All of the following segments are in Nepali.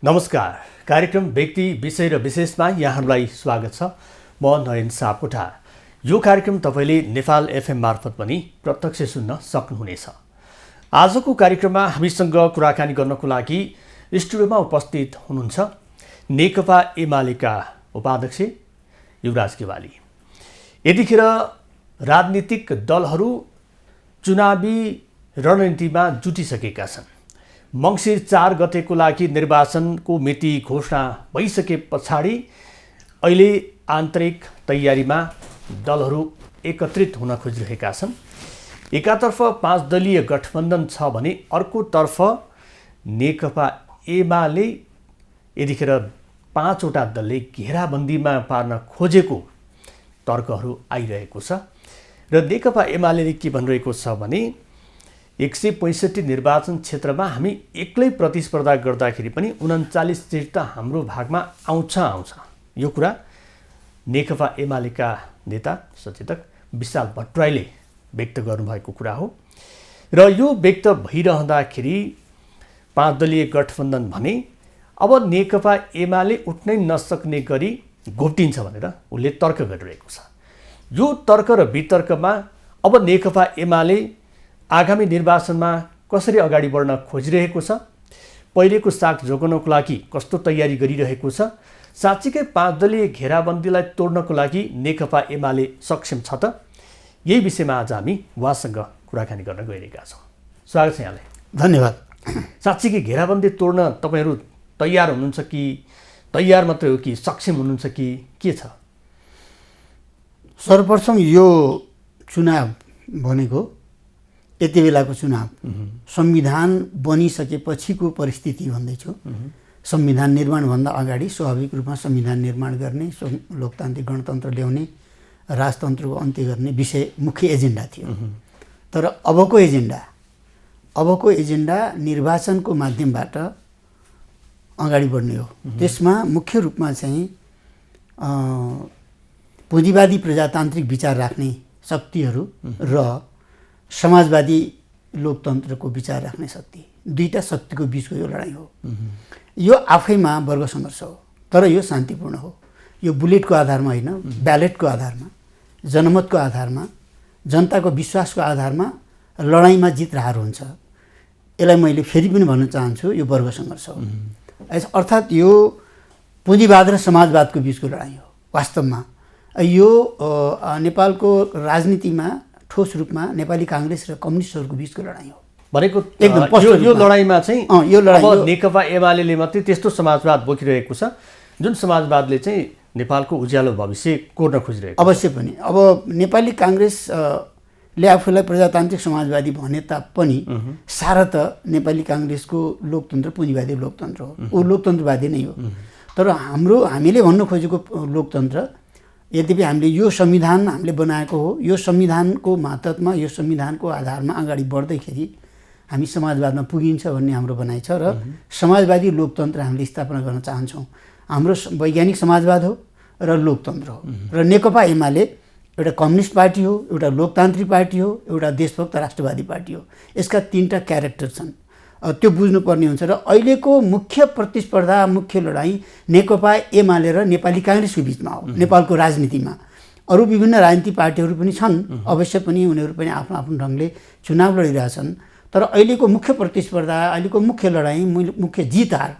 नमस्कार। कार्यक्रम व्यक्ति विषय र विशेषमा यहाँहरूलाई स्वागत छ। म नयन सापकोटा। यो कार्यक्रम तपाईले नेपाल एफएम मार्फत पनि प्रत्यक्ष सुन्न सक्नुहुनेछ। आजको कार्यक्रममा हामीसँग कुराकानी गर्नको लागि स्टुडियोमा उपस्थित हुनुहुन्छ नेकपा एमालेका उपाध्यक्ष युवराज गेवाली। यतिखेर राजनीतिक दलहरू चुनावी रणनीतिमा जुटिसकेका छन्। मङ्सिर 4 गतेको लागि निर्वाचनको मिति घोषणा भइसके पछाडि अहिले आन्तरिक तयारीमा दलहरू एकत्रित हुन खोजिरहेका छन्। एकातर्फ 5 दलीय गठबन्धन छ भने अर्कोतर्फ नेकपा एमाले यतिखेर 5 वटा दलले घेराबन्दीमा पार्न खोजेको तर्कहरू आइरहेको छ। र नेकपा एमाले के भनिरहेको छ भने 165 निर्वाचन क्षेत्रमा हामी एक्लै प्रतिस्पर्धा गर्दाखेरि पनि 39 सिट त हाम्रो भागमा आउँछ। यो कुरा नेकपा एमालेका नेता सचेतक विशाल भट्टराईले व्यक्त गर्नुभएको कुरा हो। र यो व्यक्त भइरहँदाखेरि 5 दलीय गठबन्धन भने अब नेकपा एमाले उठ्नै नसक्ने गरी घोप्टिन्छ भनेर उनले तर्क गरिरहेको छ। यो तर्क र वितर्कमा अब नेकपा एमाले आगामी निर्वाचनमा कसरी अगाडि बढ्न खोजिरहेको छ, पहिलेको साख जोगाउनको लागि कस्तो तयारी गरिरहेको छ, साँच्चीकै 5 दलीय घेराबन्दीलाई तोड्नको लागि नेकपा एमाले सक्षम छ त? यही विषयमा आज हामी उहाँसँग कुराकानी गर्न गइरहेका छौँ। स्वागत छ यहाँलाई। धन्यवाद। साँच्चीकै घेराबन्दी तोड्न तपाईहरू तयार हुनुहुन्छ कि तयार मात्रै हो कि सक्षम हुनुहुन्छ कि के छ? सर्वप्रथम यो चुनाव भनेको यति बेलाको चुनाव संविधान बनिसकेपछिको परिस्थिति भन्दैछु। संविधान निर्माणभन्दा अगाडि स्वाभाविक रूपमा संविधान निर्माण गर्ने, लोकतान्त्रिक गणतन्त्र ल्याउने, राजतन्त्रको अन्त्य गर्ने विषय मुख्य एजेन्डा थियो। तर अबको एजेन्डा निर्वाचनको माध्यमबाट अगाडि बढ्ने हो। त्यसमा मुख्य रूपमा चाहिँ पुँजीवादी प्रजातान्त्रिक विचार राख्ने शक्तिहरू र समाजवादी लोकतन्त्रको विचार राख्ने शक्ति, दुईटा शक्तिको बीचको यो लडाइँ हो। यो आफैमा वर्ग सङ्घर्ष हो, तर यो शान्तिपूर्ण हो। यो बुलेटको आधारमा होइन, ब्यालेटको आधारमा, जनमतको आधारमा, जनताको विश्वासको आधारमा लडाइँमा जित र हार हुन्छ। यसलाई मैले फेरि पनि भन्न चाहन्छु, यो वर्ग सङ्घर्ष हो। अर्थात् यो पुँजीवाद र समाजवादको बीचको लडाइँ हो। वास्तवमा यो नेपालको राजनीतिमा ठोस रूपमा नेपाली काङ्ग्रेस र कम्युनिस्टहरूको बीचको लडाइँ हो भनेको। एकदम यो लडाइँमा चाहिँ यो लडाइँ नेकपा एमाले मात्रै त्यस्तो समाजवाद बोकिरहेको छ जुन समाजवादले चाहिँ नेपालको उज्यालो भविष्य कोर्न खोजिरहेको। अवश्य पनि अब नेपाली काङ्ग्रेसले आफूलाई प्रजातान्त्रिक समाजवादी भने तापनि सारा त नेपाली काङ्ग्रेसको लोकतन्त्र पुँजीवादी लोकतन्त्र हो। ऊ लोकतन्त्रवादी नै हो। तर हामीले भन्न खोजेको लोकतन्त्र, यद्यपि हामीले यो संविधान हामीले बनाएको हो, यो संविधानको मातहतमा, यो संविधानको आधारमा अगाडि बढ्दैखेरि हामी समाजवादमा पुगिन्छ भन्ने हाम्रो भनाइ छ। र समाजवादी लोकतन्त्र हामीले स्थापना गर्न चाहन्छौँ। हाम्रो वैज्ञानिक समाजवाद हो र लोकतन्त्र हो। र नेकपा एमाले एउटा कम्युनिस्ट पार्टी हो, एउटा लोकतान्त्रिक पार्टी हो, एउटा देशभक्त राष्ट्रवादी पार्टी हो। यसका 3टा क्यारेक्टर छन्, त्यो बुझ्नुपर्ने हुन्छ। र अहिलेको मुख्य प्रतिस्पर्धा, मुख्य लडाइँ नेकपा एमाले र नेपाली काङ्ग्रेसको बिचमा हो। नेपालको राजनीतिमा अरू विभिन्न राजनीतिक पार्टीहरू पनि छन्, अवश्य पनि उनीहरू पनि आफ्नो आफ्नो ढङ्गले चुनाव लडिरहेछन्। तर अहिलेको मुख्य प्रतिस्पर्धा, अहिलेको मुख्य लडाइँ, मुख्य जित हार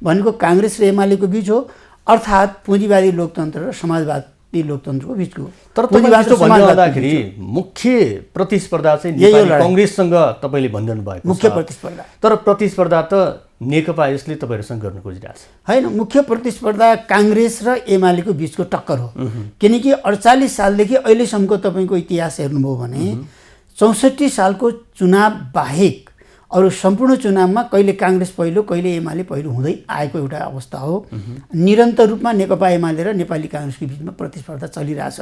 भनेको काङ्ग्रेस र एमालेको बिच हो। अर्थात् पुँजीवादी लोकतन्त्र र समाजवादी लोकतन्त्रको बिचको। तर भन्दाखेरि मुख्य प्रतिस्पर्धा चाहिँ काङ्ग्रेससँग तपाईँले भनिरहनु भएको मुख्य प्रतिस्पर्धा। तर प्रतिस्पर्धा त नेकपा यसले तपाईँहरूसँग गर्न खोजिरहेको छ होइन। मुख्य प्रतिस्पर्धा काङ्ग्रेस र एमालेको बिचको टक्कर हो। किनकि 48 सालदेखि अहिलेसम्मको तपाईँको इतिहास हेर्नुभयो भने 64 सालको चुनाव बाहेक अरू सम्पूर्ण चुनावमा कहिले काङ्ग्रेस पहिलो, कहिले एमाले पहिलो हुँदै आएको एउटा अवस्था हो। निरन्तर रूपमा नेकपा एमाले र नेपाली काङ्ग्रेसको बिचमा प्रतिस्पर्धा चलिरहेछ।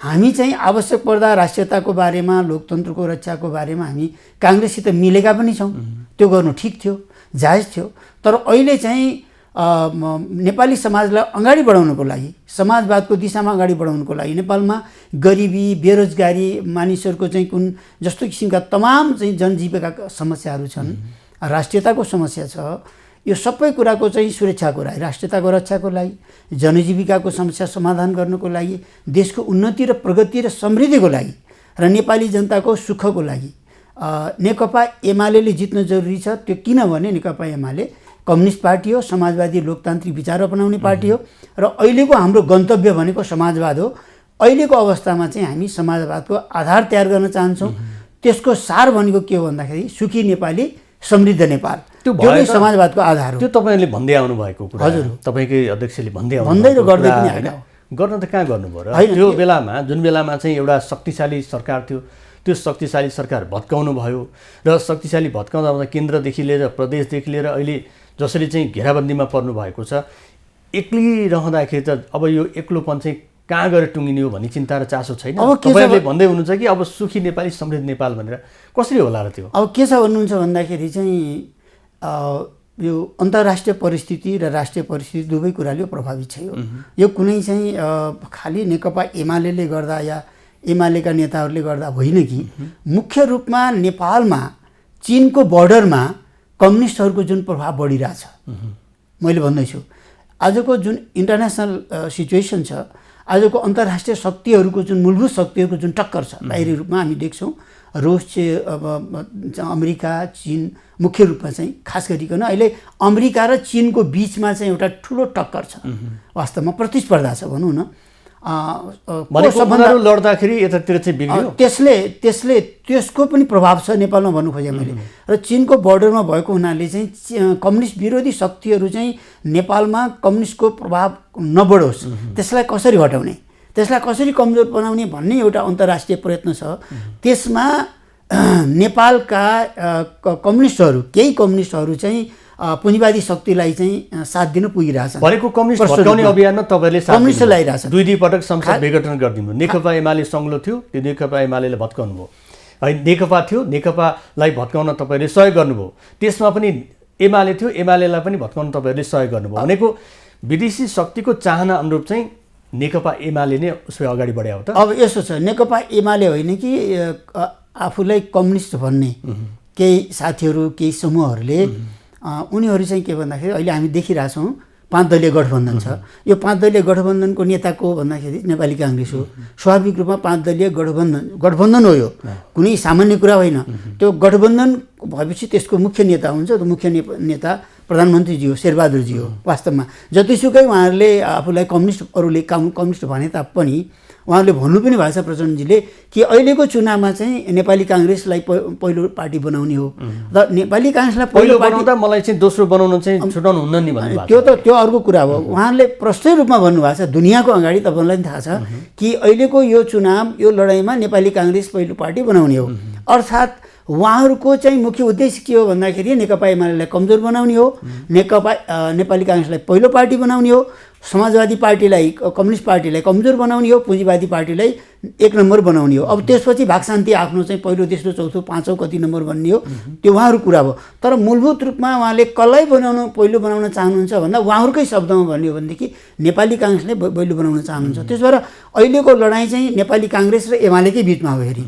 हामी चाहिँ आवश्यक पर्दा राष्ट्रियताको बारेमा, लोकतन्त्रको रक्षाको बारेमा हामी काङ्ग्रेससित मिलेका पनि छौँ। त्यो गर्नु ठिक थियो, जायज थियो। तर अहिले चाहिँ नेपाली समाजलाई अगाडि बढाउनको लागि, समाजवादको दिशामा अगाडि बढाउनको लागि नेपालमा गरिबी, बेरोजगारी, मानिसहरूको चाहिँ कुन जस्तो किसिमका तमाम चाहिँ जनजीविकाका समस्याहरू छन्, राष्ट्रियताको समस्या छ। यो सबै कुराको चाहिँ सुरक्षाको लागि, राष्ट्रियताको रक्षाको लागि, जनजीविकाको समस्या समाधान गर्नको लागि, देशको उन्नति र प्रगति र समृद्धिको लागि र नेपाली जनताको सुखको लागि नेकपा एमाले जित्न जरुरी छ। त्यो किनभने नेकपा एमाले कम्युनिस्ट पार्टी हो, समाजवादी लोकतान्त्रिक विचार अपनाउने पार्टी हो र अहिलेको हाम्रो गन्तव्य भनेको समाजवाद हो। अहिलेको अवस्थामा चाहिँ हामी समाजवादको आधार तयार गर्न चाहन्छौँ। त्यसको सार भनेको के हो भन्दाखेरि सुखी नेपाली, समृद्ध नेपाल, त्यो नै समाजवादको आधार हो। त्यो तपाईँले भन्दै आउनु भएको कुरा, हजुर, तपाईँकै अध्यक्षले भन्दै भन्दै र गर्दै पनि आएन। गर्न त कहाँ गर्नुभयो र? त्यो बेलामा जुन बेलामा चाहिँ एउटा शक्तिशाली सरकार थियो, त्यो शक्तिशाली सरकार भत्काउनु भयो र शक्तिशाली भत्काउँदा केन्द्रदेखि लिएर प्रदेशदेखि लिएर अहिले जसरी चाहिँ घेराबन्दीमा पर्नु भएको छ, एक्लिरहँदाखेरि त अब यो एक्लोपन चाहिँ कहाँ गएर टुङ्गिने हो भन्ने चिन्ता र चासो छैन? तपाईँले भन्दै हुनुहुन्छ कि अब सुखी नेपाली, समृद्ध नेपाल भनेर, कसरी होला र त्यो? अब के छ भन्नुहुन्छ भन्दाखेरि चाहिँ यो अन्तर्राष्ट्रिय परिस्थिति र राष्ट्रिय परिस्थिति दुवै कुराले प्रभावित छ। यो कुनै चाहिँ खालि नेकपा एमाले गर्दा या एमालेका नेताहरूले गर्दा होइन कि मुख्य रूपमा नेपालमा चीनको बर्डरमा कम्युनिस्टहरूको जुन प्रभाव बढिरहेछ। मैले भन्दैछु आजको जुन इन्टरनेसनल सिचुएसन छ, आजको अन्तर्राष्ट्रिय शक्तिहरूको जुन मूलभूत शक्तिहरूको जुन टक्कर छ बाहिरी रूपमा हामी देख्छौँ। रुस चाहिँ अब अमेरिका, चीन मुख्य रूपमा चाहिँ खास गरिकन अहिले अमेरिका र चीनको बिचमा चाहिँ एउटा ठुलो टक्कर छ, वास्तवमा प्रतिस्पर्धा छ भनौँ न। सबभन्दा लड्दाखेरि यतातिर चाहिँ बिग्रियो। त्यसले त्यसको पनि प्रभाव छ नेपालमा भन्नु खोजेँ मैले। र चीनको बर्डरमा भएको हुनाले चाहिँ कम्युनिस्ट विरोधी शक्तिहरू चाहिँ नेपालमा कम्युनिस्टको प्रभाव नबढोस्, त्यसलाई कसरी हटाउने, त्यसलाई कसरी कमजोर बनाउने भन्ने एउटा अन्तर्राष्ट्रिय प्रयत्न छ। त्यसमा नेपालका कम्युनिस्टहरू, केही कम्युनिस्टहरू चाहिँ पुँजीवादी शक्तिलाई चाहिँ साथ दिन पुगिरहेछ। भनेको कम्युनिस्ट भत्काउने अभियानमा तपाईँले कम्युनिस्ट लगाइरहेछ। दुई पटक संसद विघटन गरिदिनु। नेकपा एमाले संग्लो थियो, त्यो नेकपा एमाले भत्काउनु भयो। है नेकपा थियो, नेकपालाई भत्काउन तपाईँले सहयोग गर्नुभयो। त्यसमा पनि एमाले थियो, एमालेलाई पनि भत्काउन तपाईँहरूले सहयोग गर्नुभयो। भनेको विदेशी शक्तिको चाहना अनुरूप चाहिँ नेकपा एमाले नै उसले अगाडि बढायो त? अब यसो छ, नेकपा एमाले होइन कि आफूलाई कम्युनिस्ट भन्ने केही साथीहरू, केही समूहहरूले उनीहरू चाहिँ के भन्दाखेरि अहिले हामी देखिरहेछौँ 5 दलीय गठबन्धन छ। यो 5 दलीय गठबन्धनको नेता को भन्दाखेरि नेपाली काङ्ग्रेस हो। स्वाभाविक रूपमा 5 दलीय गठबन्धन हो, यो कुनै सामान्य कुरा होइन। त्यो गठबन्धन भएपछि त्यसको मुख्य नेता हुन्छ, त्यो मुख्य नेता प्रधानमन्त्रीजी हो, शेरबहादुरजी हो। वास्तवमा जतिसुकै उहाँहरूले आफूलाई कम्युनिस्टहरूले कम्युनिस्ट भने तापनि उहाँहरूले भन्नु पनि भएको छ प्रचण्डजीले कि अहिलेको चुनावमा चाहिँ नेपाली काङ्ग्रेसलाई पहिलो पार्टी बनाउने हो र नेपाली काङ्ग्रेसलाई पहिलो बनाउँदा मलाई चाहिँ दोस्रो बनाउन चाहिँ छुटाउनु हुन्न नि भन्नु त्यो अर्को कुरा हो। उहाँहरूले प्रष्टै रूपमा भन्नुभएको छ दुनियाँको अगाडि, तपाईँलाई पनि थाहा छ कि अहिलेको यो चुनाव, यो लडाइँमा नेपाली काङ्ग्रेस पहिलो पार्टी बनाउने हो। अर्थात् उहाँहरूको चाहिँ मुख्य उद्देश्य के हो भन्दाखेरि नेकपा एमालेलाई कमजोर बनाउने हो, नेपाली काङ्ग्रेसलाई पहिलो पार्टी बनाउने हो, समाजवादी पार्टीलाई, कम्युनिस्ट पार्टीलाई कमजोर बनाउने हो, पुँजीवादी पार्टीलाई 1 नम्बर बनाउने हो। अब त्यसपछि भागशान्ति आफ्नो चाहिँ पहिलो, तेस्रो, चौथो, पाँचौँ कति नम्बर भन्ने हो, त्यो उहाँहरूको कुरा भयो। तर मूलभूत रूपमा उहाँले कसलाई पहिलो बनाउन चाहनुहुन्छ भन्दा उहाँहरूकै शब्दमा भन्ने हो भनेदेखि नेपाली काङ्ग्रेसले पहिलो बनाउन चाहनुहुन्छ। त्यस भएर अहिलेको लडाइँ चाहिँ नेपाली काङ्ग्रेस र एमालेकै बिचमा हो। हेरी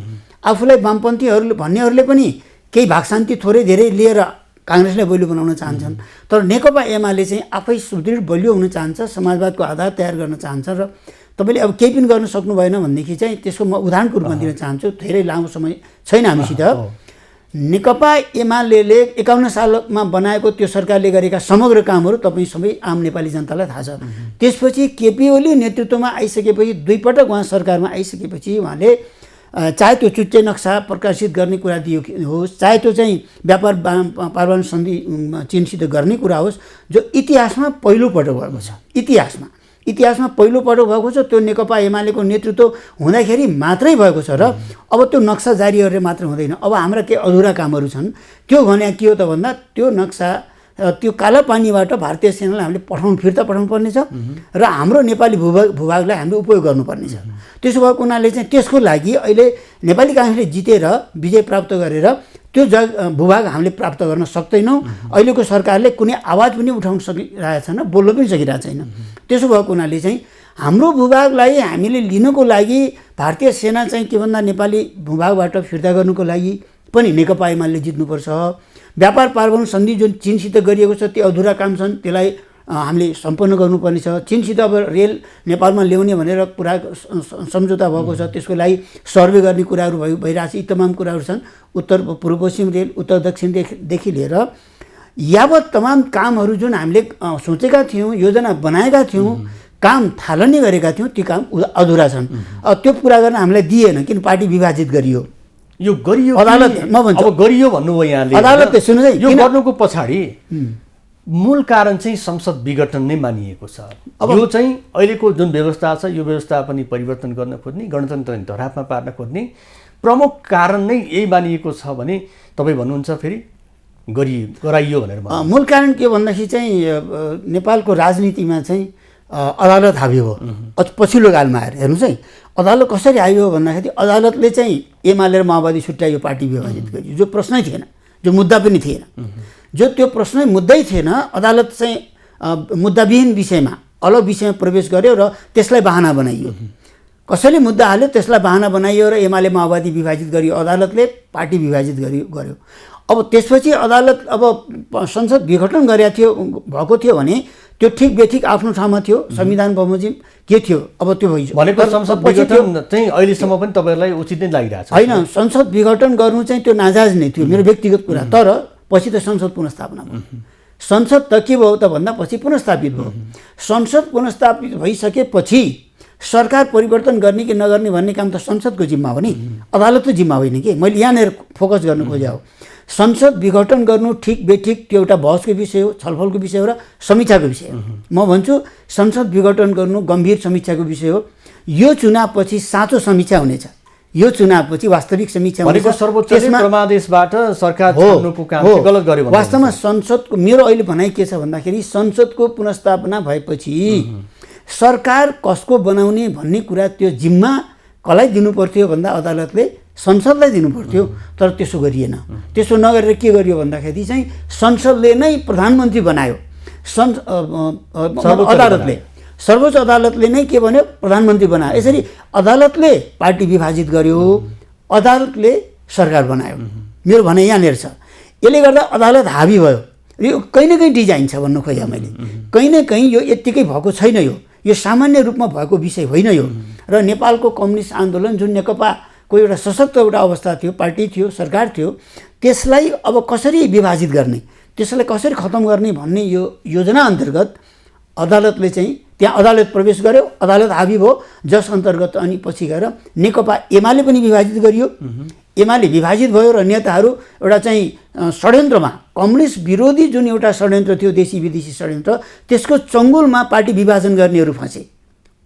आफूलाई वामपन्थीहरूले भन्नेहरूले पनि केही भागशान्ति थोरै धेरै लिएर काङ्ग्रेसलाई बलियो बनाउन चाहन्छन्, तर नेकपा एमाले चाहिँ आफै सुदृढ बलियो हुन चाहन्छ, समाजवादको आधार तयार गर्न चाहन्छ। र तपाईँले अब केही पनि गर्न सक्नु भएन भनेदेखि चाहिँ त्यसको म उदाहरणको रूपमा दिन चाहन्छु। धेरै लामो समय छैन हामीसित। नेकपा एमाले 51 सालमा बनाएको त्यो सरकारले गरेका समग्र कामहरू तपाईँ सबै आम नेपाली जनतालाई थाहा छ। त्यसपछि केपी ओली नेतृत्वमा आइसकेपछि, 2 पटक उहाँ सरकारमा आइसकेपछि उहाँले चाहे त्यो चुच्चे नक्सा प्रकाशित गर्ने कुरा दियो होस्, चाहे त्यो चाहिँ व्यापार पारमाणु सन्धि चीनसित गर्ने कुरा होस्, जो इतिहासमा पहिलोपटक भएको छ। इतिहासमा पहिलोपटक भएको छ। त्यो नेकपा एमालेको नेतृत्व हुँदाखेरि मात्रै भएको छ। र अब त्यो नक्सा जारी गरेर मात्र हुँदैन। अब हाम्रा केही अधुरा कामहरू छन्। त्यो भने के हो त भन्दा त्यो नक्सा, त्यो काला पानीबाट भारतीय सेनालाई हामीले फिर्ता पठाउनु पर्नेछ र हाम्रो नेपाली भूभागलाई हामीले उपयोग गर्नुपर्नेछ। त्यसो भएको हुनाले चाहिँ त्यसको लागि अहिले नेपाली काङ्ग्रेसले जितेर विजय प्राप्त गरेर त्यो भूभाग हामीले प्राप्त गर्न सक्दैनौँ। अहिलेको सरकारले कुनै आवाज पनि उठाउन सकिरहेको छैन, बोल्न पनि सकिरहेको छैन। त्यसो भएको हुनाले चाहिँ हाम्रो भूभागलाई हामीले लिनको लागि भारतीय सेना चाहिँ के भन्दा नेपाली भूभागबाट फिर्ता गर्नुको लागि पनि नेकपा एमाले जित्नुपर्छ। व्यापार पार्वण सन्धि जुन चीनसित गरिएको छ त्यो अधुरा काम छन्, त्यसलाई हामीले सम्पन्न गर्नुपर्ने छ। चीनसित अब रेल नेपालमा ल्याउने भनेर कुरा सम्झौता भएको छ, त्यसको लागि सर्वे गर्ने कुराहरू भइरहेको छ। यी तमाम कुराहरू छन्। उत्तर पूर्व पश्चिम रेल, उत्तर दक्षिणदेखि लिएर यावत तमाम कामहरू जुन हामीले सोचेका थियौँ, योजना बनाएका थियौँ, काम थालनी गरेका थियौँ, ती काम अधुरा छन्। त्यो पुरा गर्न हामीलाई दिएन, किन पार्टी विभाजित गरियो। यो गरियो अदालत, म भन्छु अब गरियो भन्नुभयो यहाँले। अदालतले सुन्नु है, यो गर्नुको पछाडि मूल कारण चाहिँ संसद विघटन नै मानिएको छ। यो चाहिँ अहिलेको जुन व्यवस्था छ यो व्यवस्था पनि परिवर्तन गर्न खोज्ने, गणतन्त्र धरापमा पार्न खोज्ने प्रमुख कारण नै यही मानिएको छ भने तपाईँ भन्नुहुन्छ फेरि गराइयो भनेर। मूल कारण के भन्दाखेरि चाहिँ नेपालको राजनीतिमा चाहिँ अदालत हावी हो। पछिल्लो कालमा आएर हेर्नुहोस् है, अदालत कसरी हावी हो भन्दाखेरि अदालतले चाहिँ एमाले र माओवादी छुट्यायो, पार्टी विभाजित गरियो, जो प्रश्नै थिएन, जो मुद्दा पनि थिएन, जो त्यो प्रश्नै मुद्दै थिएन। अदालत चाहिँ मुद्दाविहीन विषयमा अलग विषयमा प्रवेश गर्यो र त्यसलाई बहाना बनाइयो। कसैले मुद्दा हाल्यो, त्यसलाई बहाना बनाइयो र एमाले माओवादी विभाजित गरियो, अदालतले पार्टी विभाजित गर्यो। अब त्यसपछि अदालत अब संसद विघटन भएको थियो भने त्यो ठिक बेठिक आफ्नो ठाउँमा थियो, संविधान बमोजिम के थियो, अब त्यो भइसक्यो। भनेको संसद विघटन चाहिँ अहिलेसम्म पनि तपाईँहरूलाई उचित नै लागिरहेछ? होइन, संसद विघटन गर्नु चाहिँ त्यो नाजायज नै थियो, मेरो व्यक्तिगत कुरा। तर पछि त संसद पुनर्स्थापना भयो। संसद त के भयो त भन्दा पछि पुनर्स्थापित भयो। संसद पुनर्स्थापित भइसकेपछि सरकार परिवर्तन गर्ने कि नगर्ने भन्ने काम त संसदको जिम्मा हो नि, अदालतको जिम्मा होइन कि। मैले यहाँनिर फोकस गर्न खोजेँ हो, संसद विघटन गर्नु ठिक बेठिक त्यो एउटा बहसको विषय हो, छलफलको विषय हो र समीक्षाको विषय हो। म भन्छु संसद विघटन गर्नु गम्भीर समीक्षाको विषय हो। यो चुनावपछि साँचो समीक्षा हुनेछ, यो चुनावपछि वास्तविक समीक्षा हुनेछ। सर्वोच्चले परमादेशबाट सरकार छाड्नुको काम गलत गर्यो भने वास्तवमा संसदको मेरो अहिले भनाइ के छ भन्दाखेरि संसदको पुनर्स्थापना भएपछि सरकार कसको बनाउने भन्ने कुरा त्यो जिम्मा कसलाई दिनुपर्थ्यो भन्दा अदालतले संसदलाई दिनुपर्थ्यो, तर त्यसो गरिएन। त्यसो नगरेर के गरियो भन्दाखेरि चाहिँ संसदले नै प्रधानमन्त्री बनायो। सर्वोच्च अदालतले नै के भन्यो, प्रधानमन्त्री बनायो। यसरी अदालतले पार्टी विभाजित गर्यो, अदालतले सरकार बनायो। मेरो भनाइ यहाँनिर छ। यसले गर्दा अदालत हावी भयो। यो कहीँ न कहीँ डिजाइन छ भन्नु खोजेँ मैले। कहीँ न कहीँ यो यत्तिकै भएको छैन, यो सामान्य रूपमा भएको विषय होइन यो। र नेपालको कम्युनिस्ट आन्दोलन जुन नेकपाको एउटा सशक्त एउटा अवस्था थियो, पार्टी थियो, सरकार थियो, त्यसलाई अब कसरी विभाजित गर्ने, त्यसलाई कसरी खत्तम गर्ने भन्ने यो योजना अन्तर्गत अदालतले चाहिँ त्यहाँ अदालत प्रवेश गर्यो, अदालत हावी भयो, जस अन्तर्गत अनि पछि गएर नेकपा एमाले पनि विभाजित गरियो। एमाले विभाजित भयो र नेताहरू एउटा चाहिँ षड्यन्त्रमा, कम्युनिस्ट विरोधी जुन एउटा षड्यन्त्र थियो, देशी विदेशी षड्यन्त्र, त्यसको चङ्गुलमा पार्टी विभाजन गर्नेहरू फँसे।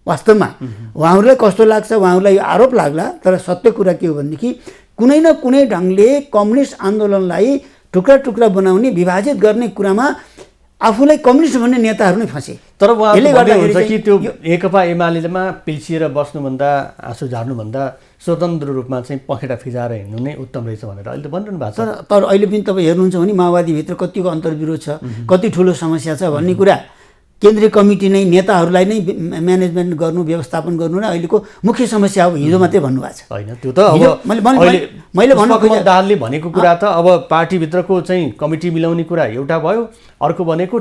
वास्तवमा उहाँहरूलाई कस्तो लाग्छ, उहाँहरूलाई यो आरोप लाग्ला, तर सत्य कुरा के हो भनेदेखि कुनै न कुनै ढङ्गले कम्युनिस्ट आन्दोलनलाई टुक्रा टुक्रा बनाउने, विभाजित गर्ने कुरामा आफूलाई कम्युनिस्ट भन्ने नेताहरू नै फँसे। तर उहाँले गर्नुहुन्छ कि त्यो नेकपा एमालेमा पिल्सिएर बस्नुभन्दा, आँसु झार्नुभन्दा स्वतन्त्र रूपमा चाहिँ पखेटा फिजाएर हिँड्नु नै उत्तम रहेछ भनेर अहिले त भनिरहनु भएको छ। तर अहिले पनि तपाईँ हेर्नुहुन्छ भने माओवादीभित्र कतिको अन्तर्विरोध छ, कति ठुलो समस्या छ भन्ने कुरा केन्द्रीय कमिटी नै नेताहरूलाई नै म्यानेजमेन्ट गर्नु, व्यवस्थापन गर्नु नै अहिलेको मुख्य समस्या हो। हिजो मात्रै भन्नुभएको छ होइन, त्यो त अब मैले दाहालले भनेको कुरा त अब पार्टीभित्रको चाहिँ कमिटी मिलाउने कुरा एउटा भयो, अर्को भनेको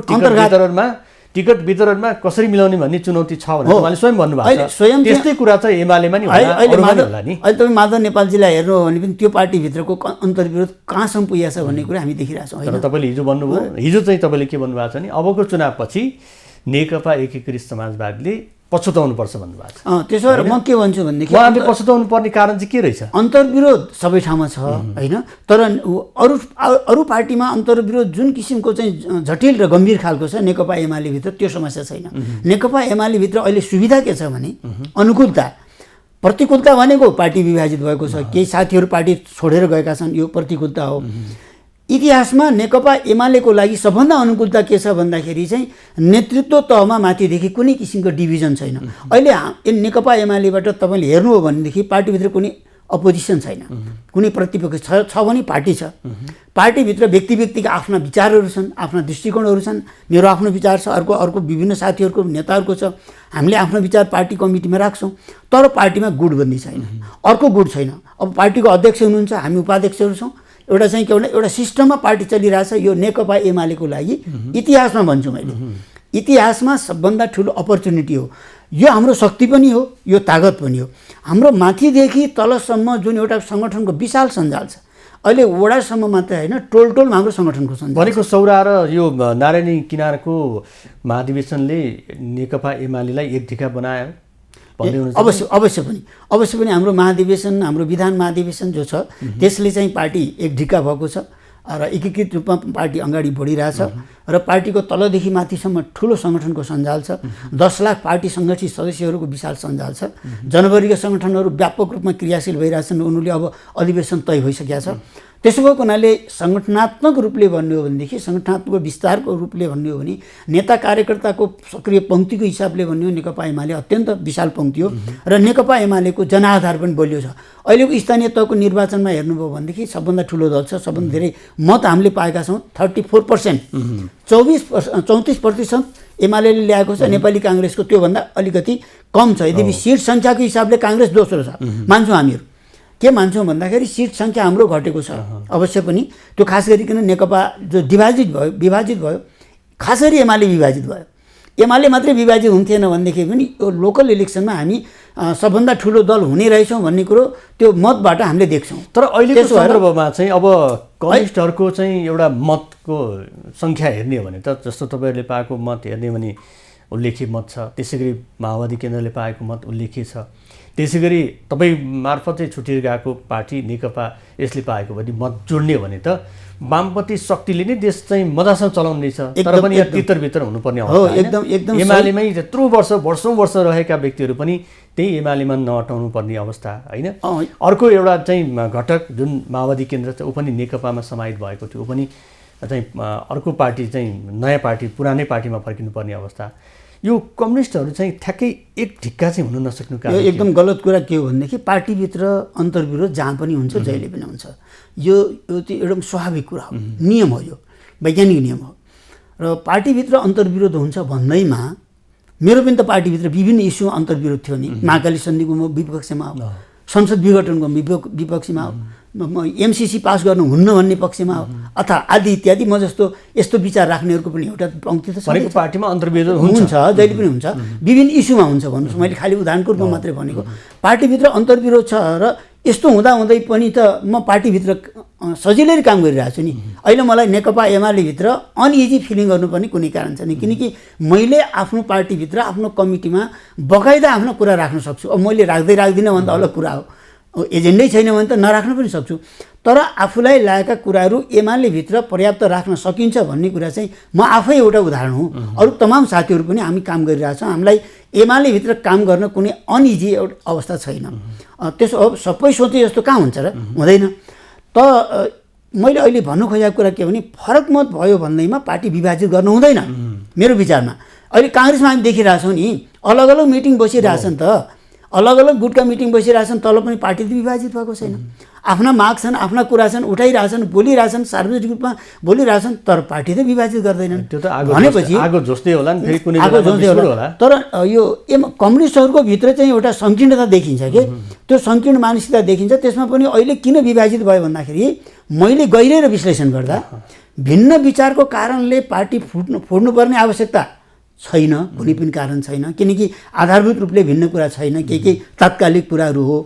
टिकट वितरणमा कसरी मिलाउने भन्ने चुनौती छ भनेर उहाँले स्वयं भन्नुभएको छ। त्यस्तै कुरा चाहिँ एमालेमा नि होला नि। अहिले तपाईँ माधव नेपालजीलाई हेर्नु हो भने पनि त्यो पार्टीभित्रको अन्तर्विरोध कहाँसम्म पुगेको छ भन्ने कुरा हामी देखिरहेछौँ। तर तपाईँले हिजो भन्नुभयो, हिजो चाहिँ तपाईँले के भन्नुभएको छ भने अबको चुनावपछि नेकपा एकीकृत समाजवादीले पछुताउनुपर्छ भन्नुभएको छ। त्यसो भएर म के भन्छु भनेदेखि उहाँले पछुताउनु पर्ने कारण चाहिँ के रहेछ? अन्तर्विरोध सबै ठाउँमा छ होइन, तर अरू पार्टीमा अन्तर्विरोध जुन किसिमको चाहिँ जटिल र गम्भीर खालको छ, नेकपा एमालेभित्र त्यो समस्या छैन। नेकपा एमालेभित्र अहिले सुविधा के छ भने अनुकूलता, प्रतिकूलता भनेको पार्टी विभाजित भएको छ, केही साथीहरू पार्टी छोडेर गएका छन्, यो प्रतिकूलता हो। इतिहासमा नेकपा एमालेको लागि सबभन्दा अनुकूलता के छ भन्दाखेरि चाहिँ नेतृत्व तहमा माथिदेखि कुनै किसिमको डिभिजन छैन। अहिले नेकपा एमालेबाट तपाईँले हेर्नु हो भनेदेखि पार्टीभित्र कुनै अपोजिसन छैन, कुनै प्रतिपक्ष छ भने पार्टी छ। पार्टीभित्र व्यक्ति व्यक्तिका आफ्ना विचारहरू छन्, आफ्ना दृष्टिकोणहरू छन्। मेरो आफ्नो विचार छ, अर्को विभिन्न साथीहरूको नेताहरूको छ। हामीले आफ्नो विचार पार्टी कमिटीमा राख्छौँ, तर पार्टीमा गुटबन्दी छैन, अर्को गुट छैन। अब पार्टीको अध्यक्ष हुनुहुन्छ, हामी उपाध्यक्षहरू छौँ, एउटा चाहिँ के भने एउटा सिस्टममा पार्टी चलिरहेछ। यो नेकपा एमालेको लागि इतिहासमा भन्छु मैले, इतिहासमा सबभन्दा ठुलो अपर्च्युनिटी हो। यो हाम्रो शक्ति पनि हो, यो तागत पनि हो। हाम्रो माथिदेखि तलसम्म जुन एउटा सङ्गठनको विशाल सञ्जाल छ, अहिले वडासम्म मात्रै होइन, टोलमा हाम्रो सङ्गठनको सञ्जाल भनेको सौरा र यो नारायणी किनारको महाधिवेशनले नेकपा एमालेलाई एक ढिका बनायो भन्दै हुनुहुन्छ। अवश्य पनि हाम्रो महाधिवेशन, हाम्रो विधान महाधिवेशन जो छ त्यसले चाहिँ पार्टी एक ढिक्का भएको छ र एकीकृत रूपमा पार्टी अगाडि बढिरहेछ र पार्टीको तलदेखि माथिसम्म ठुलो सङ्गठनको सञ्जाल छ। 10 लाख पार्टी सङ्गठित सदस्यहरूको विशाल सञ्जाल छ। जनवरीका सङ्गठनहरू व्यापक रूपमा क्रियाशील भइरहेछन्। उनीहरूले अब अधिवेशन तय भइसकेका छ। त्यसो भएको हुनाले सङ्गठनात्मक रूपले भन्ने हो भनेदेखि, सङ्गठनात्मक विस्तारको रूपले भन्ने हो भने, नेता कार्यकर्ताको सक्रिय पङ्क्तिको हिसाबले भन्ने हो नेकपा एमाले अत्यन्त विशाल पङ्क्ति हो र नेकपा एमालेको जनआधार पनि बलियो छ। अहिलेको स्थानीय तहको निर्वाचनमा हेर्नुभयो भनेदेखि सबभन्दा ठुलो दल छ, सबभन्दा धेरै मत हामीले पाएका छौँ 34%, 34% एमाले ल्याएको छ। नेपाली काङ्ग्रेसको त्योभन्दा अलिकति कम छ। यद्यपि सिट सङ्ख्याको हिसाबले काङ्ग्रेस दोस्रो छ मान्छौँ हामीहरू। के मान्छौँ भन्दाखेरि सिट सङ्ख्या हाम्रो घटेको छ अवश्य पनि। त्यो खास गरिकन नेकपा जो विभाजित भयो, खास गरी एमाले विभाजित भयो। एमाले मात्रै विभाजित हुन्थेन भनेदेखि पनि यो लोकल इलेक्सनमा हामी सबभन्दा ठुलो दल हुने रहेछौँ भन्ने कुरो त्यो मतबाट हामीले देख्छौँ। तर अहिलेको सन्दर्भमा चाहिँ अब कम्युनिस्टहरूको चाहिँ एउटा मतको सङ्ख्या हेर्ने हो भने त, जस्तो तपाईँहरूले पाएको मत हेर्ने भने उल्लेखित मत छ, त्यसै गरी माओवादी केन्द्रले पाएको मत उल्लेखित छ, त्यसै गरी तपाईँ मार्फत चाहिँ छुटेर गएको पार्टी नेकपा यसले पाएको भने मत जोड्ने हो भने त वामपन्थी शक्तिले नै देश चाहिँ मजासँग चलाउने छ। तर पनि यहाँ तितरभित्र हुनुपर्ने अवस्था, एकदम एमालेमै यत्रो वर्षौँ वर्ष रहेका व्यक्तिहरू पनि त्यही एमालेमा नअटाउनु पर्ने अवस्था होइन। अर्को एउटा चाहिँ घटक जुन माओवादी केन्द्र छ ऊ पनि नेकपामा समाहित भएको थियो, ऊ पनि चाहिँ अर्को पार्टी चाहिँ नयाँ पार्टी पुरानै पार्टीमा फर्किनुपर्ने अवस्था। यो कम्युनिस्टहरू चाहिँ ठ्याक्कै एक ढिक्का चाहिँ हुन नसक्नु कारण यो एकदम गलत कुरा के हो भनेदेखि पार्टीभित्र अन्तर्विरोध जहाँ पनि हुन्छ, जहिले पनि हुन्छ। यो एकदम स्वाभाविक कुरा हो, नियम हो, यो वैज्ञानिक नियम हो। र पार्टीभित्र अन्तर्विरोध हुन्छ भन्दैमा मेरो पनि त पार्टीभित्र विभिन्न इस्युमा अन्तर्विरोध थियो नि। महाकाली सन्धिको म विपक्षमा हो, संसद विघटनको विपक्षमा हो, एमसिसी पास गर्नु हुन्न भन्ने पक्षमा हो, अथवा आदि इत्यादि। म जस्तो यस्तो विचार राख्नेहरूको पनि एउटा पङ्क्ति त छ। पार्टीमा अन्तर्विरोध हुन्छ, जहिले पनि हुन्छ, विभिन्न इस्युमा हुन्छ भन्नुहोस्। मैले खालि उदाहरणको रूपमा मात्रै भनेको। पार्टीभित्र अन्तर्विरोध छ र यस्तो हुँदाहुँदै पनि त म पार्टीभित्र सजिलै काम गरिरहेको छु नि। अहिले मलाई नेकपा एमालेभित्र अनइजी फिलिङ गर्नुपर्ने कुनै कारण छैन, किनकि मैले आफ्नो पार्टीभित्र आफ्नो कमिटीमा बकाइदा आफ्नो कुरा राख्न सक्छु। अब मैले राख्दिनँ भने त अलग कुरा हो, एजेन्डै छैन भने त नराख्न पनि सक्छु। तर आफूलाई लागेका कुराहरू एमालेभित्र पर्याप्त राख्न सकिन्छ भन्ने कुरा चाहिँ म आफै एउटा उदाहरण हो। अरू तमाम साथीहरू पनि हामी काम गरिरहेछौँ। हामीलाई एमालेभित्र काम गर्न कुनै अनइजी एउटा अवस्था छैन। त्यसो अब सबै सोचे जस्तो कहाँ हुन्छ र, हुँदैन। त मैले अहिले भन्नु खोजेको कुरा के भने, फरक मत भयो भन्दैमा पार्टी विभाजित गर्नु हुँदैन मेरो विचारमा। अहिले काङ्ग्रेसमा हामी देखिरहेछौँ नि, अलग अलग मिटिङ बसिरहेछन् त, अलग अलग गुटका मिटिङ बसिरहेछन्, तल पनि पार्टी त विभाजित भएको छैन। आफ्ना माग छन्, आफ्ना कुरा छन्, उठाइरहेछन्, बोलिरहेछन्, सार्वजनिक रूपमा बोलिरहेछन्, तर पार्टी त विभाजित गर्दैनन्। त्यो त भनेपछि आगो जोस्दै होला नि, फेरि कुनै होला। तर यो कम्युनिस्टहरूको भित्र चाहिँ एउटा सङ्कीर्णता देखिन्छ कि, त्यो सङ्कीर्ण मानसिकता देखिन्छ। त्यसमा पनि अहिले किन विभाजित भयो भन्दाखेरि मैले गहिरेर विश्लेषण गर्दा भिन्न विचारको कारणले पार्टी फोड्नुपर्ने आवश्यकता छैन, कुनै पनि कारण छैन। किनकि आधारभूत रूपले भिन्न कुरा छैन, के तात्कालिक कुराहरू हो।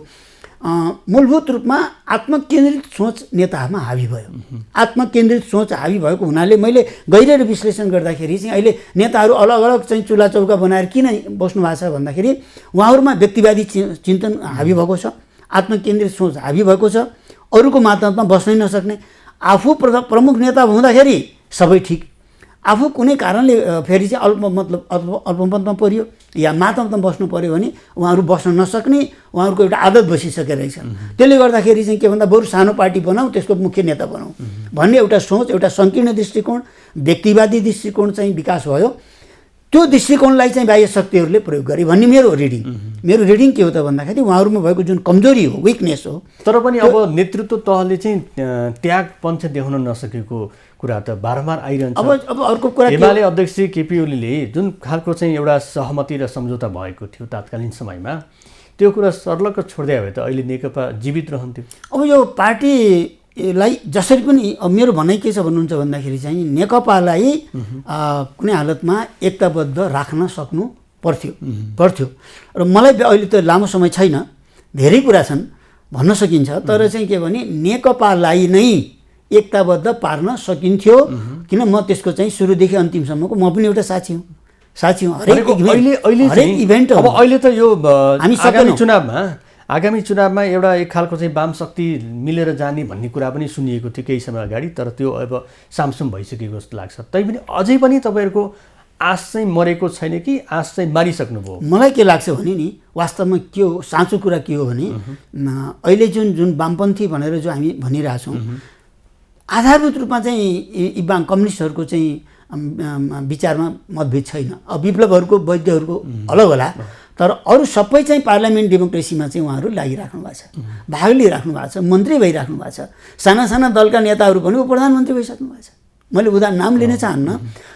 मूलभूत रूपमा आत्मकेन्द्रित सोच नेताहरूमा हावी भयो। आत्मकेन्द्रित सोच हावी भएको हुनाले मैले गहिरेर विश्लेषण गर्दाखेरि चाहिँ अहिले नेताहरू अलग अलग चाहिँ चुल्हा चौका बनाएर किन बस्नु भएको छ भन्दाखेरि उहाँहरूमा व्यक्तिवादी चिन्तन हावी भएको छ, आत्मकेन्द्रित सोच हावी भएको छ, अरूको मातहतमा बस्नै नसक्ने। आफू प्रमुख नेता हुँदाखेरि सबै ठिक, आफू कुनै कारणले फेरि चाहिँ अल्पमतमा परियो या मातहतमा बस्नु पऱ्यो भने उहाँहरू बस्न नसक्ने, उहाँहरूको एउटा आदत बसिसकेको रहेछ। त्यसले गर्दाखेरि चाहिँ के भन्दा बरु सानो पार्टी बनाऊ, त्यसको मुख्य नेता बनाऊ भन्ने एउटा सोच, एउटा सङ्कीर्ण दृष्टिकोण, व्यक्तिवादी दृष्टिकोण चाहिँ विकास भयो। त्यो दृष्टिकोणलाई चाहिँ बाह्य शक्तिहरूले प्रयोग गरे भन्ने मेरो रिडिङ के हो त भन्दाखेरि उहाँहरूमा भएको जुन कमजोरी हो, विकनेस हो। तर पनि अब नेतृत्व तहले चाहिँ त्याग पञ्च देखाउन नसकेको कुरा त बारम्बार आइरहन्छ। अब अर्को कुरा, एमाले अध्यक्ष केपी ओलीले जुन खालको चाहिँ एउटा सहमति र सम्झौता भएको थियो तात्कालीन समयमा, त्यो कुरा सर्लक्क छोड्दै भए त अहिले नेकपा जीवित रहन्थ्यो। अब यो पार्टी यसलाई जसरी पनि मेरो भनाइ के छ भन्नुहुन्छ भन्दाखेरि चाहिँ नेकपालाई कुनै हालतमा एकताबद्ध राख्न सक्नु पर्थ्यो र मलाई अहिले त लामो समय छैन, धेरै कुरा छन् भन्न सकिन्छ, तर चाहिँ के भने नेकपालाई नै एकताबद्ध पार्न सकिन्थ्यो। किन म त्यसको चाहिँ सुरुदेखि अन्तिमसम्मको म पनि एउटा साक्षी हुँ। हरेक इभेन्ट अब अहिले त यो आगामी चुनावमा एउटा एक खालको चाहिँ वाम शक्ति मिलेर जाने भन्ने कुरा पनि सुनिएको थियो केही समय अगाडि, तर त्यो अब सामसुम भइसकेको जस्तो लाग्छ। तैपनि अझै पनि तपाईँहरूको आश चाहिँ मरेको छैन कि आश चाहिँ मारिसक्नुभयो? मलाई के लाग्छ भने नि वास्तवमा के हो, साँचो कुरा के हो भने अहिले जुन वामपन्थी भनेर जो हामी भनिरहेछौँ, आधारभूत रूपमा चाहिँ कम्युनिस्टहरूको चाहिँ विचारमा मतभेद छैन। अब विप्लवहरूको वैद्यहरूको अलग होला, तर अरू सबै चाहिँ पार्लियामेन्ट डेमोक्रेसीमा चाहिँ उहाँहरू लागिराख्नु भएको छ, भाग लिइराख्नु भएको छ, मन्त्री भइराख्नु भएको छ। साना साना दलका नेताहरू पनि प्रधानमन्त्री भइसक्नु भएको छ। मैले उदाहरण नाम लिन चाहन्न।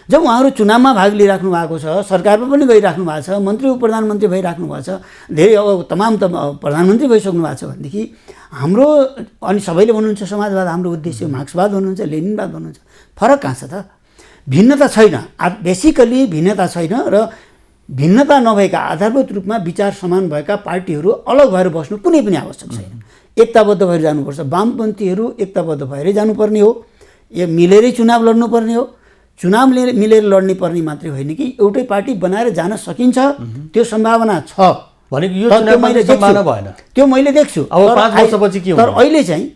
जब उहाँहरू चुनावमा भाग लिइराख्नु भएको छ, सरकारमा पनि गइराख्नु भएको छ, मन्त्री प्रधानमन्त्री भइराख्नु भएको छ, धेरै अब तमाम प्रधानमन्त्री भइसक्नु भएको छ भनेदेखि हाम्रो अनि सबैले भन्नुहुन्छ समाजवाद हाम्रो उद्देश्य, मार्क्सवाद भन्नुहुन्छ, लेनिनवाद भन्नुहुन्छ, फरक कहाँ छ त? भिन्नता छैन, बेसिकली भिन्नता छैन। र भिन्नता नभएका आधारभूत रूपमा विचार समान भएका पार्टीहरू अलग भएर बस्नु कुनै पनि आवश्यक छैन। एकताबद्ध भएर जानुपर्छ। वामपन्थीहरू एकताबद्ध भएरै जानुपर्ने हो, यो मिलेरै चुनाव लड्नुपर्ने हो। चुनाव मिलेर लड्ने पर्ने मात्रै होइन कि एउटै पार्टी बनाएर जान सकिन्छ, त्यो सम्भावना छ भनेको यो चुनावमा सम्भावना भएन, त्यो मैले देख्छु। अब 5 वर्षपछि के हुन्छ? तर अहिले चाहिँ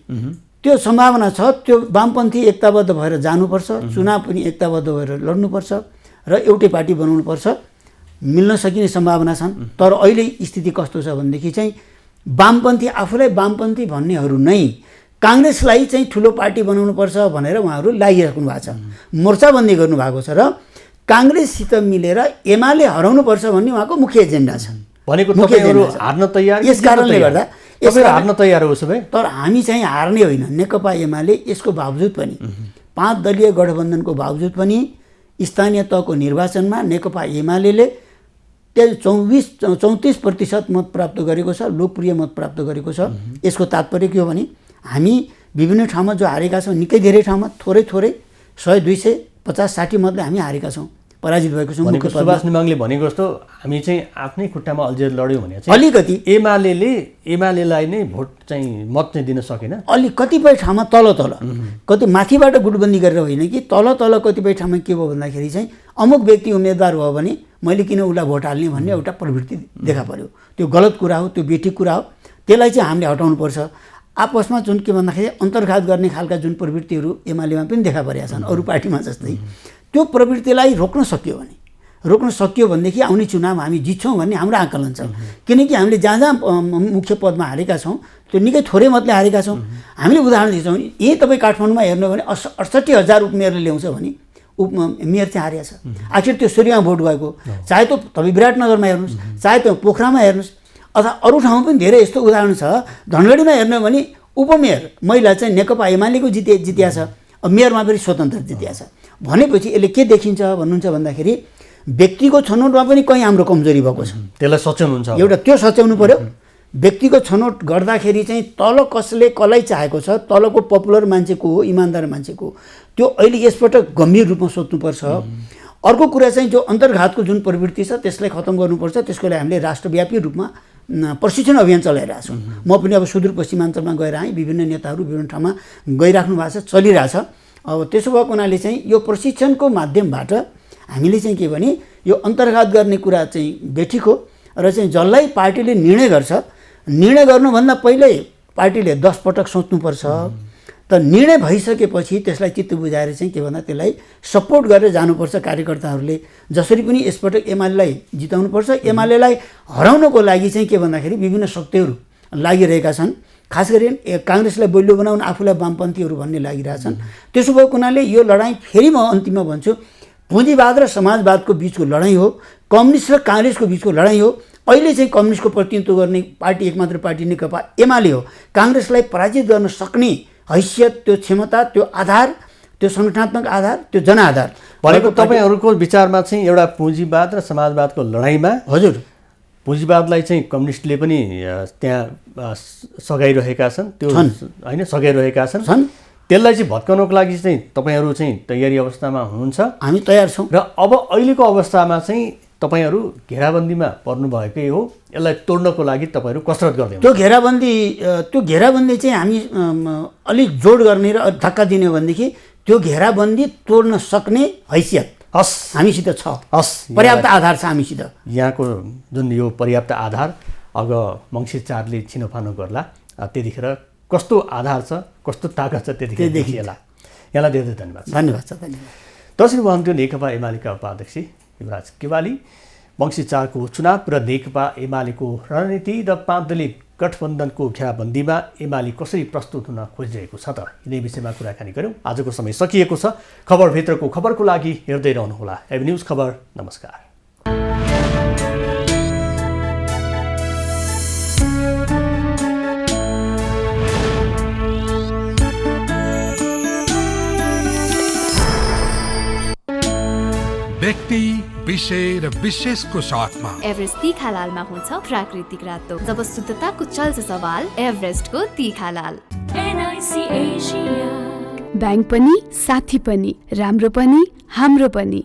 त्यो सम्भावना छ। त्यो वामपन्थी एकताबद्ध भएर जानुपर्छ, चुनाव पनि एकताबद्ध भएर लड्नुपर्छ र एउटै पार्टी बनाउनुपर्छ। मिल्न सकिने सम्भावना छन्। तर अहिले स्थिति कस्तो छ भनेदेखि चाहिँ वामपन्थी आफूलाई वामपन्थी भन्नेहरू नै काङ्ग्रेसलाई चाहिँ ठुलो पार्टी बनाउनुपर्छ भनेर उहाँहरू लागिराख्नु भएको छ, मोर्चाबन्दी गर्नुभएको छ र काङ्ग्रेससित मिलेर एमाले हराउनुपर्छ भन्ने उहाँको मुख्य एजेन्डा छ। भनेको तपाईँहरू हार्न तयार? यस कारणले गर्दा हार्न तयार हो उसो भए? तर हामी चाहिँ हार्ने होइन। नेकपा एमाले यसको बावजुद पनि 5 दलीय गठबन्धनको बावजुद पनि स्थानीय तहको निर्वाचनमा नेकपा एमाले 34% मत प्राप्त गरेको छ, लोकप्रिय मत प्राप्त गरेको छ। यसको तात्पर्य के हो भने हामी विभिन्न ठाउँमा जो हारेका छौँ, निकै धेरै ठाउँमा थोरै 100, 200, 50, 60 मतले हामी हारेका छौँ, पराजित भएको छौँ। सुभाष नेमाङले भनेको जस्तो हामी चाहिँ आफ्नै खुट्टामा अल्झेर लड्यौँ भने चाहिँ अलिकति एमालेलाई नै भोट चाहिँ मत चाहिँ दिन सकेन। अलि कतिपय ठाउँमा तल कति माथिबाट गुटबन्दी गरेर होइन कि तल कतिपय ठाउँमा के भयो भन्दाखेरि चाहिँ अमुक व्यक्ति उम्मेदवार भयो भने मैले किन उसलाई भोट हाल्ने भन्ने एउटा प्रवृत्ति देखा पर्यो। त्यो गलत कुरा हो, त्यो बेठिक कुरा हो। त्यसलाई चाहिँ हामीले हटाउनुपर्छ। आपसमा जुन के भन्दाखेरि अन्तर्घात गर्ने खालका जुन प्रवृत्तिहरू एमालेमा पनि देखा परेका छन् अरू पार्टीमा जस्तै, त्यो प्रवृत्तिलाई रोक्न सकियो भनेदेखि आउने चुनाव हामी जित्छौँ भन्ने हाम्रो आकलन छ। किनकि हामीले जहाँ मुख्य पदमा हारेका छौँ त्यो निकै थोरै मतले हारेका छौँ। हामीले उदाहरण दिन्छौँ, यही तपाईँ काठमाडौँमा हेर्नु भने 68,000 उपमेयरले ल्याउँछ भने मेयर चाहिँ हारेको छ। आखिर त्यो सूर्यमा भोट गएको, चाहे त तपाईँ विराटनगरमा हेर्नुहोस्, चाहे त पोखरामा हेर्नुहोस्, अथवा अरू ठाउँमा पनि धेरै यस्तो उदाहरण छ। धनगढीमा हेर्नु भने उपमेयर महिला चाहिँ नेकपा एमालेको जितिया छ, मेयरमा फेरि स्वतन्त्र जितिया छ। भनेपछि यसले के देखिन्छ भन्नुहुन्छ भन्दाखेरि व्यक्तिको छनौटमा पनि कहीँ हाम्रो कमजोरी भएको छ। त्यसलाई सच्याउनुहुन्छ? एउटा त्यो सच्याउनु पर्यो। व्यक्तिको छनौट गर्दाखेरि चाहिँ तल कसलाई चाहेको छ, तलको पपुलर मान्छेको हो, इमान्दार मान्छेको, त्यो अहिले यसपटक गम्भीर रूपमा सोच्नुपर्छ। अर्को कुरा चाहिँ जो अन्तर्घातको जुन प्रवृत्ति छ त्यसलाई खतम गर्नुपर्छ। त्यसको लागि हामीले राष्ट्रव्यापी रूपमा प्रशिक्षण अभियान चलाइरहेको छौँ। म पनि अब सुदूरपश्चिमाञ्चलमा गएर आएँ, विभिन्न नेताहरू विभिन्न ठाउँमा गइराख्नु भएको छ, चलिरहेछ। अब त्यसो भएको हुनाले चाहिँ यो प्रशिक्षणको माध्यमबाट हामीले चाहिँ के भने यो अन्तर्घात गर्ने कुरा चाहिँ बेठिक हो र चाहिँ जसलाई पार्टीले निर्णय गर्छ, निर्णय गर्नुभन्दा पहिल्यै पार्टीले 10 पटक सोच्नुपर्छ। त निर्णय भइसकेपछि त्यसलाई चित्त बुझाएर चाहिँ के भन्दा त्यसलाई सपोर्ट गरेर जानुपर्छ। कार्यकर्ताहरूले जसरी पनि यसपटक एमालेलाई जिताउनुपर्छ। एमालेलाई हराउनको लागि चाहिँ के भन्दाखेरि विभिन्न शक्तिहरू लागिरहेका छन्। खास गरी काङ्ग्रेसलाई बलियो बनाउन आफूलाई वामपन्थीहरू भन्ने लागिरहेछन्। त्यसो भएको हुनाले यो लडाइँ फेरि म अन्तिममा भन्छु, पुँजीवाद र समाजवादको बिचको लडाइँ हो, कम्युनिस्ट र काङ्ग्रेसको बिचको लडाइँ हो। अहिले चाहिँ कम्युनिस्टको प्रतिनिधित्व गर्ने पार्टी एकमात्र पार्टी नेकपा एमाले हो। काङ्ग्रेसलाई पराजित गर्न सक्ने हैसियत, त्यो क्षमता, त्यो आधार, त्यो सङ्गठनात्मक आधार, त्यो जनआधार भनेको तपाईँहरूको विचारमा चाहिँ एउटा पुँजीवाद र समाजवादको लडाइँमा हजुर पुँजीवादलाई चाहिँ कम्युनिस्टले पनि त्यहाँ सघाइरहेका छन्, त्यो होइन सघाइरहेका छन्। त्यसलाई चाहिँ भत्काउनको लागि चाहिँ तपाईँहरू चाहिँ तयारी अवस्थामा हुनुहुन्छ? हामी तयार छौँ। र अब अहिलेको अवस्थामा चाहिँ तपाईँहरू घेराबन्दीमा पर्नुभएकै हो, यसलाई तोड्नको लागि तपाईँहरू कसरत गर्दै त्यो घेराबन्दी चाहिँ हामी अलिक जोड गर्ने र धक्का दिने हो भनेदेखि त्यो घेराबन्दी तोड्न सक्ने हैसियत हामीसित छ। पर्याप्त आधार छ हामीसित। यहाँको जुन यो पर्याप्त आधार अब मङ्सिर 4ले छिनोफानो गर्ला, त्यतिखेर कस्तो आधार छ, कस्तो ताकत छ त्यतिखेर देखिएला। यहाँलाई धेरै धन्यवाद। धन्यवाद छ। धन्यवाद। दर्शक हुनुहुन्थ्यो नेकपा एमालेका उपाध्यक्ष युवराज केवाली। मङ्सिर 4को चुनाव र नेकपा एमालेको रणनीति र 5 दलीय गठबन्धनको घेराबन्दीमा एमाले कसरी प्रस्तुत हुन खोजिरहेको छ त, यिनै विषयमा कुराकानी गऱ्यौँ। आजको समय सकिएको छ। खबरभित्रको खबरको लागि हेर्दै रहनुहोला एबी न्युज खबर। नमस्कार। व्यक्ति, विषय र विशेषको साथमा एभरेस्ट तीखालालमा हुन्छ प्राकृतिक रातो। जब शुद्धताको चल्छ सवाल, एभरेस्टको तीखालाल। बैंक पनि साथी पनि, राम्रो पनि हाम्रो पनि।